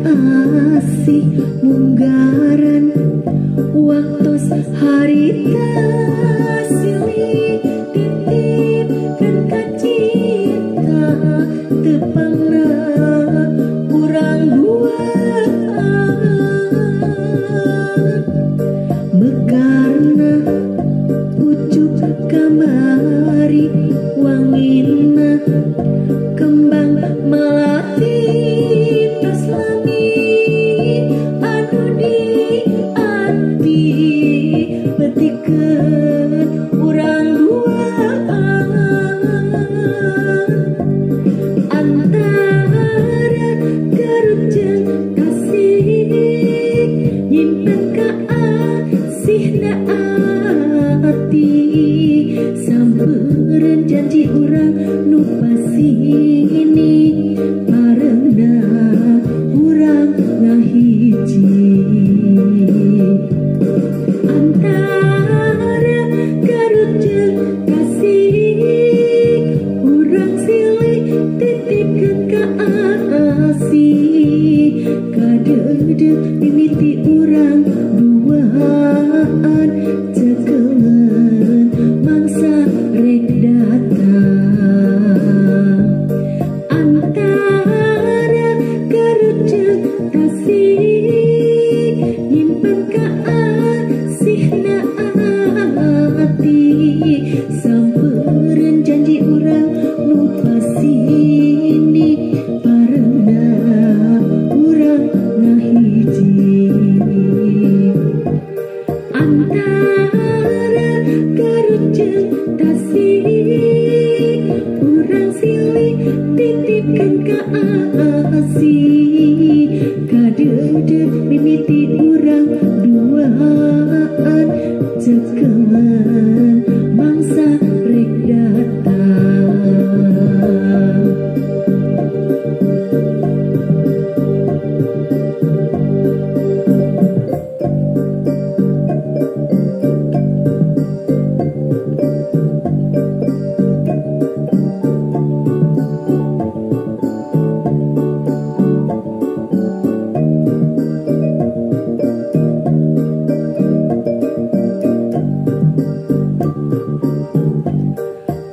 asih munggaran waktu harita silih titipkan ka cinta tepangna urang duaan mekarna pucuk kamari wangina kembang melati tas lami anu di ati petikeun urang duaan antara garut jeung Tasik nyimpen ka asihna ati sampeureuh janji urang nu pasini pareuna urang ngahiji antara Garut jeung Tasik urang silih titipkeun ka asih kadeudeuh mimiti urang duaan cekeun mangsa rek datang antara Garut jeung Tasik nyimpen ka asihna ati sampeureuh janji urang nu pasini pareuna urang ngahiji antara Garut jeung Tasik urang silih titipkeun ka asih kadeudeuh mimiti urang duaan cekeun mangsa rek datang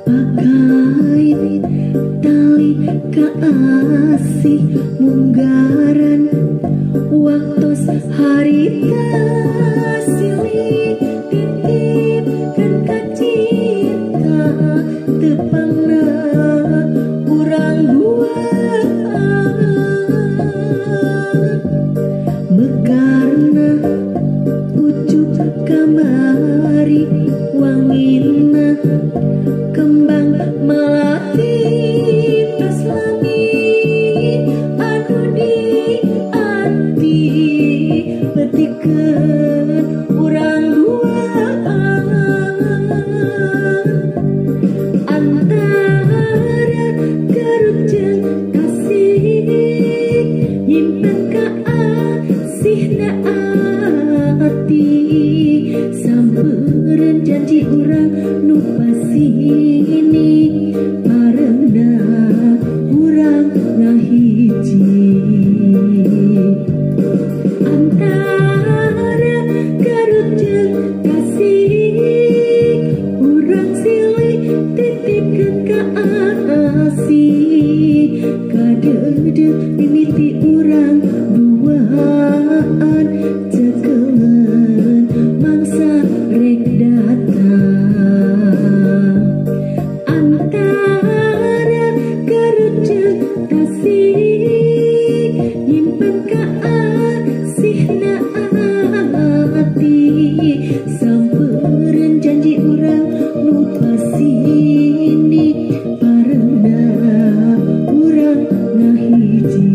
pakai tali ka asih munggaran waktu harita silih titipkeun ka cinta tepangna urang duaan mekarna pucuk kamari wangina kembang melati tas lami anu di ati petikeun urang duaan antara Garut jeung Tasik nyimpen ka asihna ati sampeureuh janji urang nu pasini pareuna urang ngahiji antara Garut jeung Tasik urang silih titipkeun ka asih kadeudeuh mimiti urang duaan cekeun mangsa rek datang antara Garut jeung Tasik nyimpen ka asihna ati sampeureuh janji urang nu pasini pareuna urang ngahiji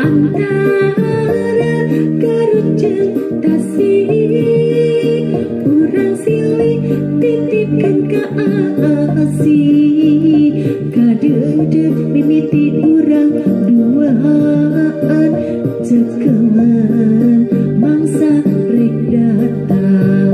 antara Garut jeung Tasik urang silih titipkeun ka asih kadeudeuh mimiti urang duaan cekeun mangsa rek datang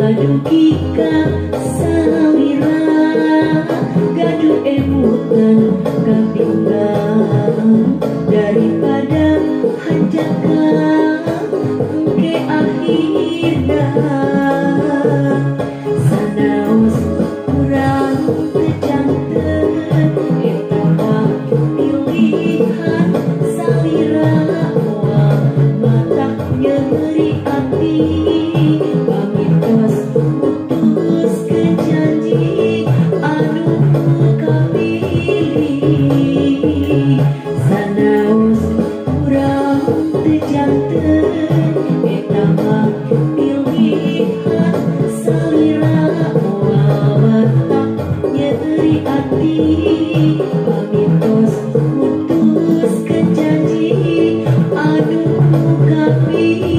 Ladukika salira gaduh emutan kapinggang daripada hanjakan ke akhirna sanaos kurang terjangten eta mah pilihan salira moal matak nyeri ati pamitos putus ke janji anu kapilih sanaos kurang terjangten eta mah pilihan salira moal matak nyeri ati pamitos putus ke janji anu kapilih.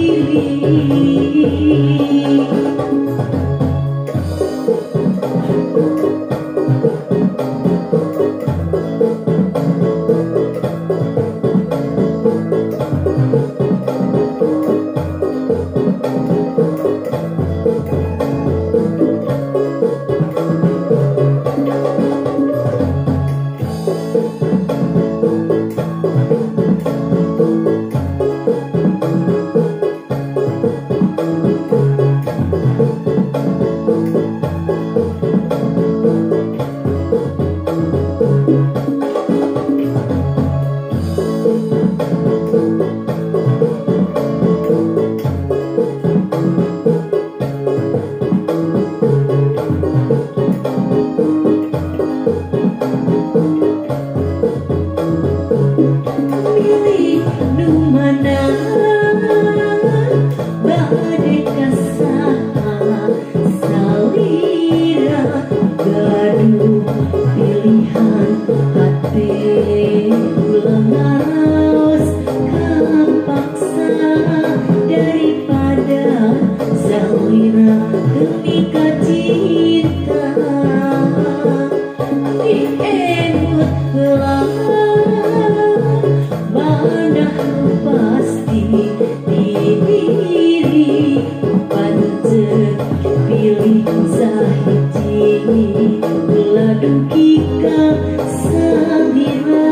Milih nu mana bade kasaha salira gaduh pilihan hati ulang ngaros kapaksa daripada salira demi cinta diemut heula pasti diri pancen pilih sahiji ladukika salira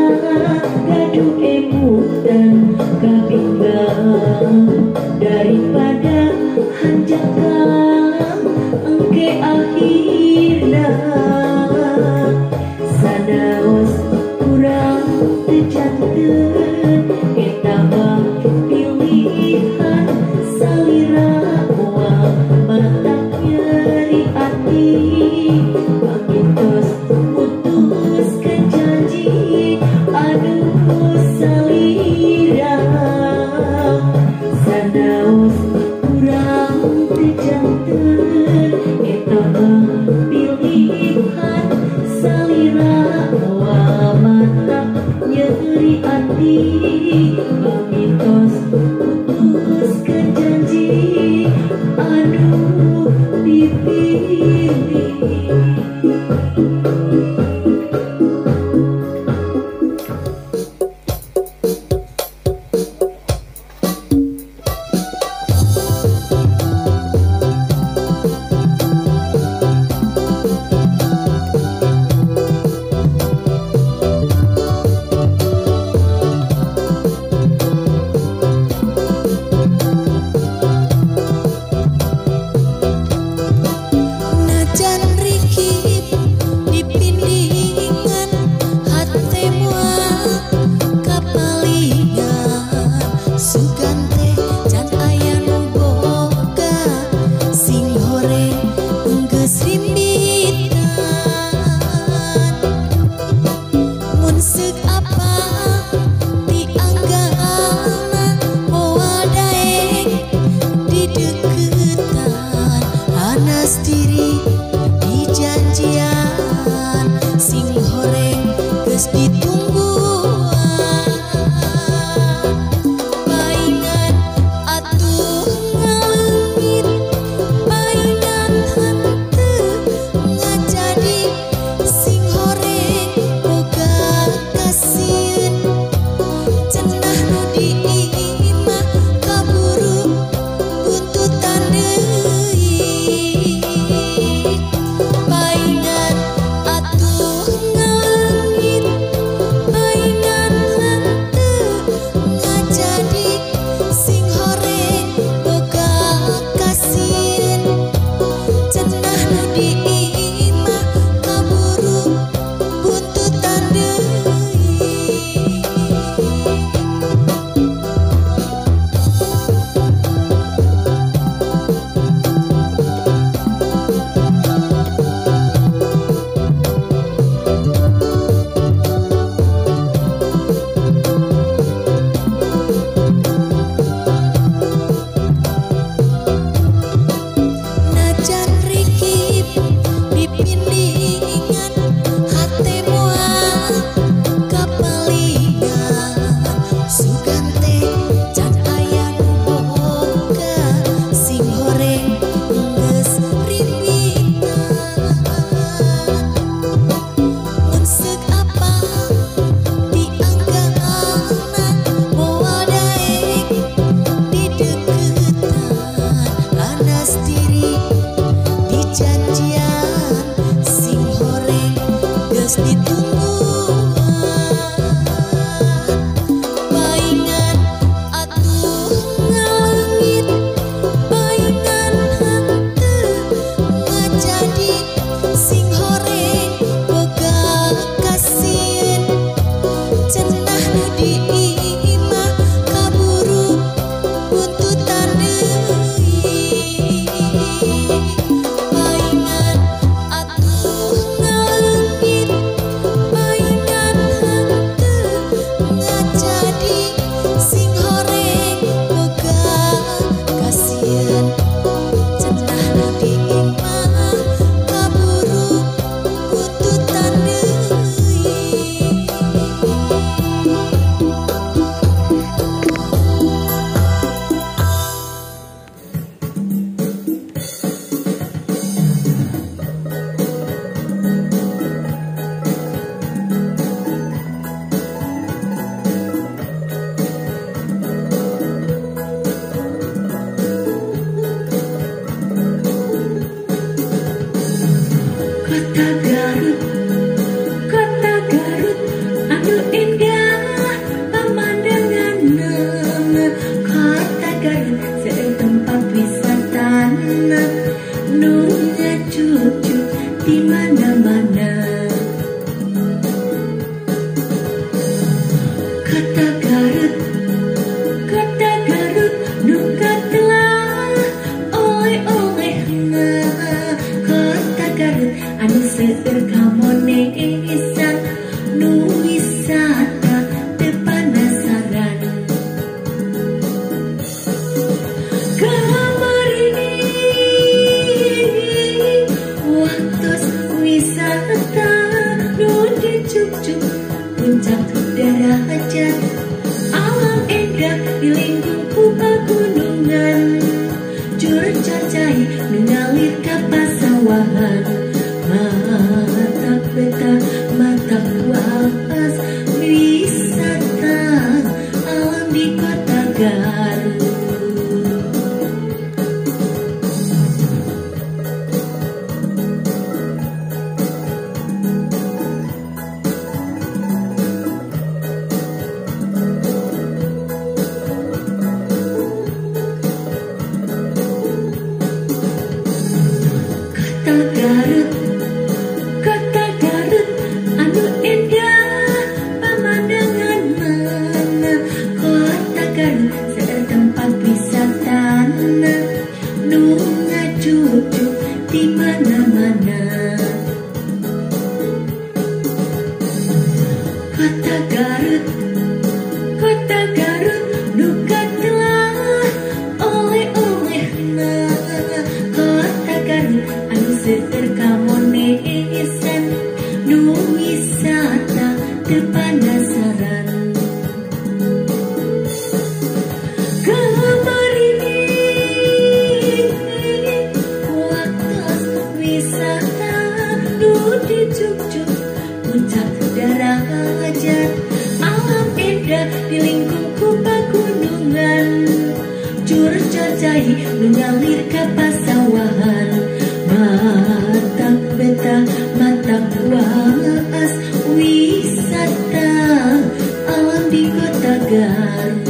gaduh emutan kapinggang daripada hanjakan engke akhirna sanaos kurang terjangten eta mah pilihan salira moal matak nyeri ati pamitos putus ke janji aduh salira sanaos kurang terjangten eta mah pilihan salira moal matak nyeri ati pamitos putus ke janji anu dipilih. nunga cucu di mana-mana. Kota Garut, nunga telah oleh-oleh na. Kota Garut anu seueur kamonesan nu wisata teu panasaran. Kamari waktos wisata nu dicuk-cuk puncak derajat. Alam endah di lingkung pegunungan, curcacai nu ngalir ka pasawahan. Matak beta, matak waas, wisata alam di Kota Garut. Kota Garut, anu endah pemandangan mana. Kota Garut seueur tempat wisata nu ngajujuk di mana-mana. Kota Garut, duka telah oleh-oleh na. Kota Garut anu seueur kamonesan nu wisata teu panasaran. Kamari waktos wisata nu dicuk-cuk puncak derajat. Alam endah di lingkung pegunungan, curcacai nu ngalir ka pasawahan. Matak beta, matak waas, wisata alam di Kota Garut.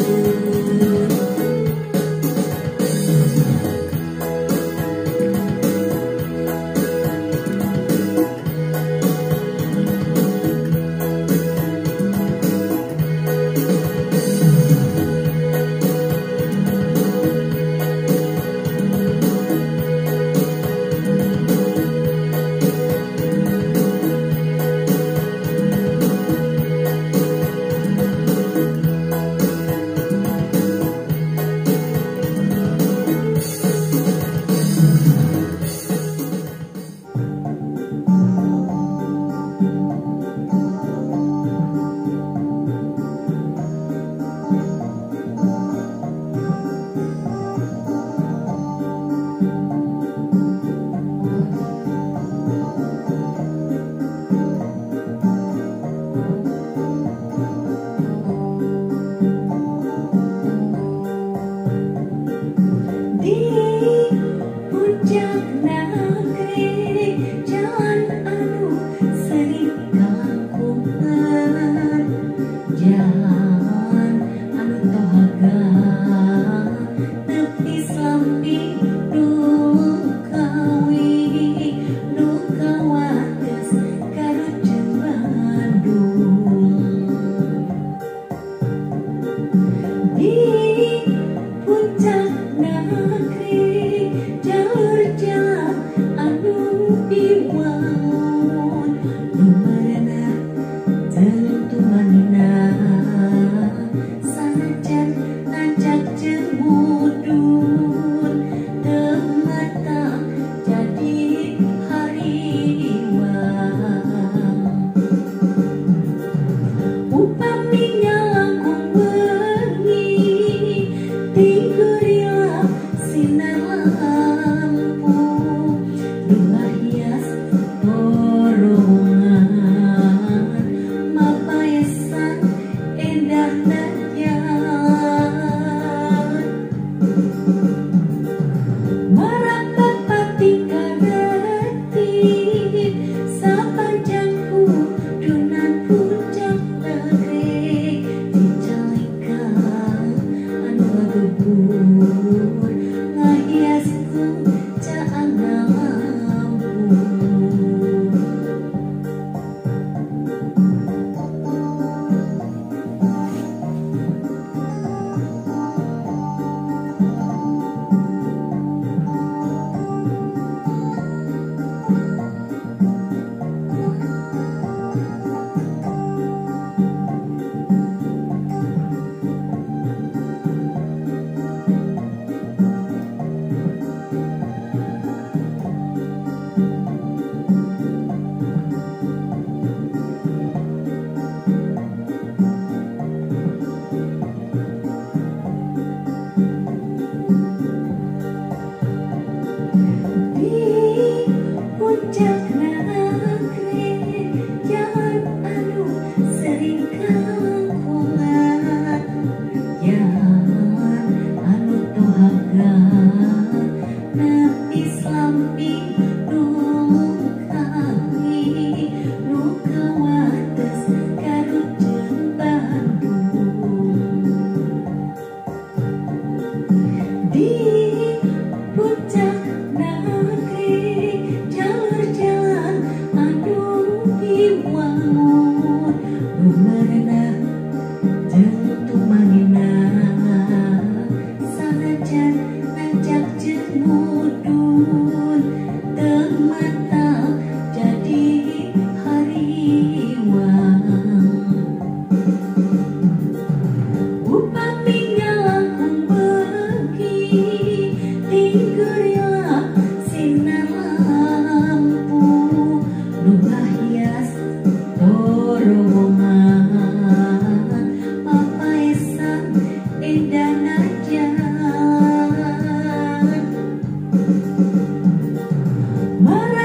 marah.